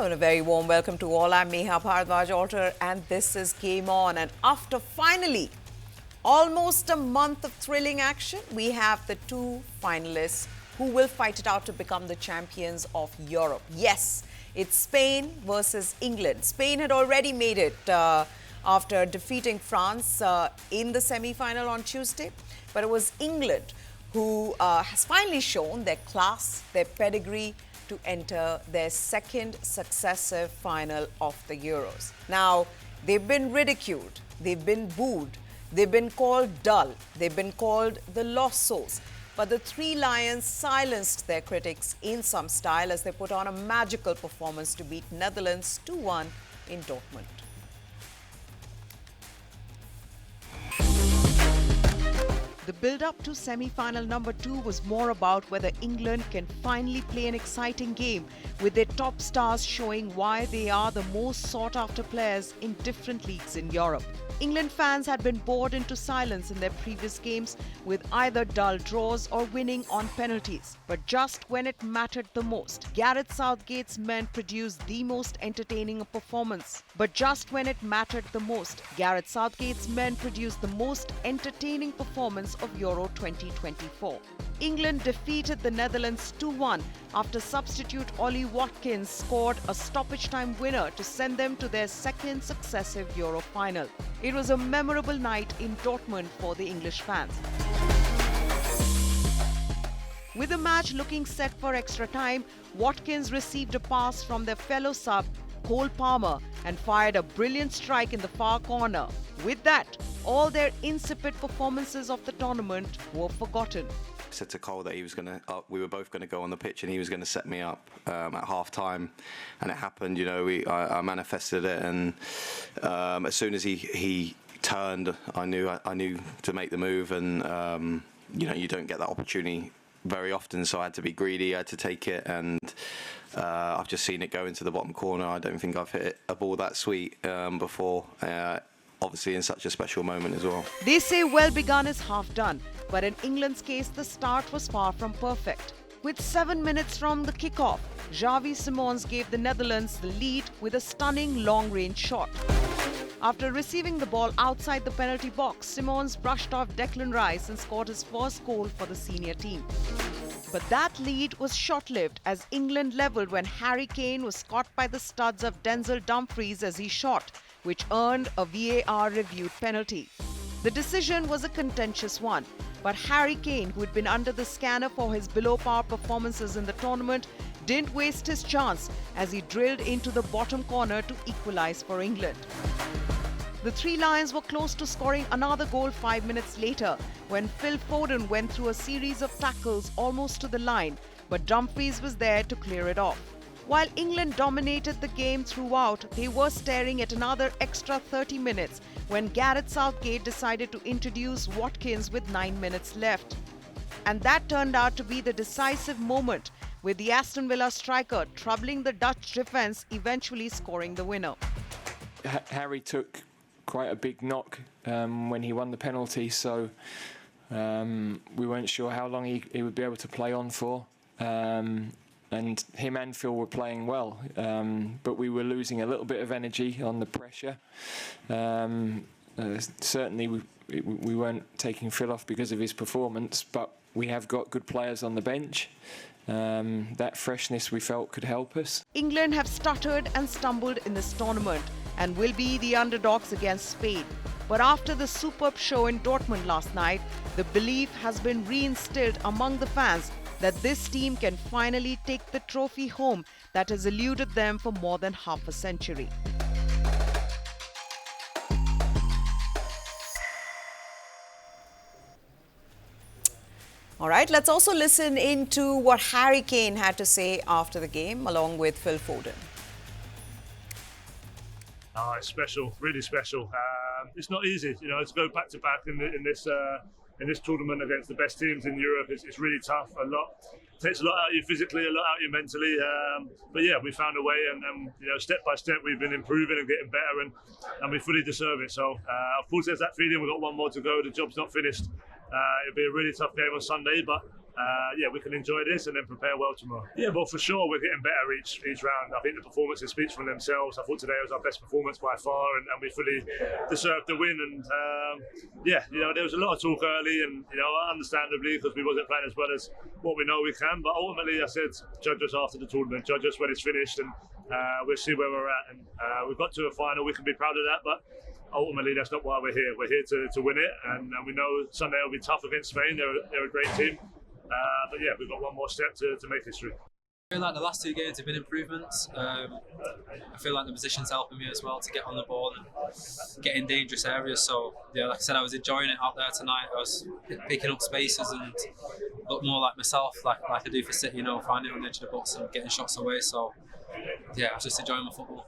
Hello and a very warm welcome to all. I'm Meha Bharadwaj-Alter and this is Game On. And after finally almost a month of thrilling action, we have the two finalists who will fight it out to become the champions of Europe. Yes, it's Spain versus England. Spain had already made it after defeating France in the semi-final on Tuesday, but it was England who has finally shown their class, their pedigree, to enter their second successive final of the Euros. Now, they've been ridiculed, they've been booed, they've been called dull, they've been called the lost souls. But the Three Lions silenced their critics in some style as they put on a magical performance to beat Netherlands 2-1 in Dortmund. The build-up to semi-final number 2 was more about whether England can finally play an exciting game, with their top stars showing why they are the most sought-after players in different leagues in Europe. England fans had been bored into silence in their previous games, with either dull draws or winning on penalties. But just when it mattered the most, Gareth Southgate's men produced the most entertaining performance. Of Euro 2024. England defeated the Netherlands 2-1 after substitute Ollie Watkins scored a stoppage-time winner to send them to their second successive Euro final. It was a memorable night in Dortmund for the English fans. With the match looking set for extra time, Watkins received a pass from their fellow sub, Cole Palmer, and fired a brilliant strike in the far corner. With that, all their insipid performances of the tournament were forgotten. I said to Cole that we were both going to go on the pitch and he was going to set me up at half-time, and it happened. You know, I manifested it, and as soon as he turned, I knew to make the move, and you know, you don't get that opportunity very often, so I had to be greedy. I had to take it, and I've just seen it go into the bottom corner. I don't think I've hit a ball that sweet before. Obviously in such a special moment as well. They say well begun is half done, but in England's case, the start was far from perfect. With 7 minutes from the kickoff, Xavi Simons gave the Netherlands the lead with a stunning long-range shot. After receiving the ball outside the penalty box, Simons brushed off Declan Rice and scored his first goal for the senior team. But that lead was short-lived as England levelled when Harry Kane was caught by the studs of Denzel Dumfries as he shot, which earned a VAR-reviewed penalty. The decision was a contentious one, but Harry Kane, who had been under the scanner for his below-par performances in the tournament, didn't waste his chance as he drilled into the bottom corner to equalise for England. The Three Lions were close to scoring another goal 5 minutes later when Phil Foden went through a series of tackles almost to the line, but Dumfries was there to clear it off. While England dominated the game throughout, they were staring at another extra 30 minutes when Gareth Southgate decided to introduce Watkins with 9 minutes left. And that turned out to be the decisive moment, with the Aston Villa striker troubling the Dutch defence, eventually scoring the winner. Harry took quite a big knock when he won the penalty, so we weren't sure how long he would be able to play on for. And him and Phil were playing well, but we were losing a little bit of energy on the pressure. Certainly we weren't taking Phil off because of his performance, but we have got good players on the bench. That freshness we felt could help us. England have stuttered and stumbled in this tournament and will be the underdogs against Spain. But after the superb show in Dortmund last night, the belief has been reinstilled among the fans that this team can finally take the trophy home that has eluded them for more than half a century. All right, let's also listen into what Harry Kane had to say after the game, along with Phil Foden. Oh, it's special, really special. It's not easy, you know, to go back to back in this tournament against the best teams in Europe. It's really tough. Takes a lot out of you physically, a lot out of you mentally. But yeah, we found a way, and you know, step by step, we've been improving and getting better, and we fully deserve it. So, of course, there's that feeling we've got one more to go. The job's not finished. It'll be a really tough game on Sunday, but yeah, we can enjoy this and then prepare well tomorrow. Yeah, well, for sure, we're getting better each round. I think the performances speak for themselves. I thought today was our best performance by far, and we fully deserved the win. And yeah, you know, there was a lot of talk early, and you know, understandably, because we wasn't playing as well as what we know we can. But ultimately, I said, judge us after the tournament, judge us when it's finished, and we'll see where we're at. And we've got to a final. We can be proud of that, but ultimately, that's not why we're here. We're here to win it, and we know Sunday will be tough against Spain. They're a great team. But yeah, we've got one more step to make history. I feel like the last 2 games have been improvements. I feel like the position's helping me as well to get on the ball and get in dangerous areas. So yeah, like I said, I was enjoying it out there tonight. I was picking up spaces and look more like myself, like I do for City, you know, finding on the edge of the box and getting shots away. So yeah, I was just enjoying my football.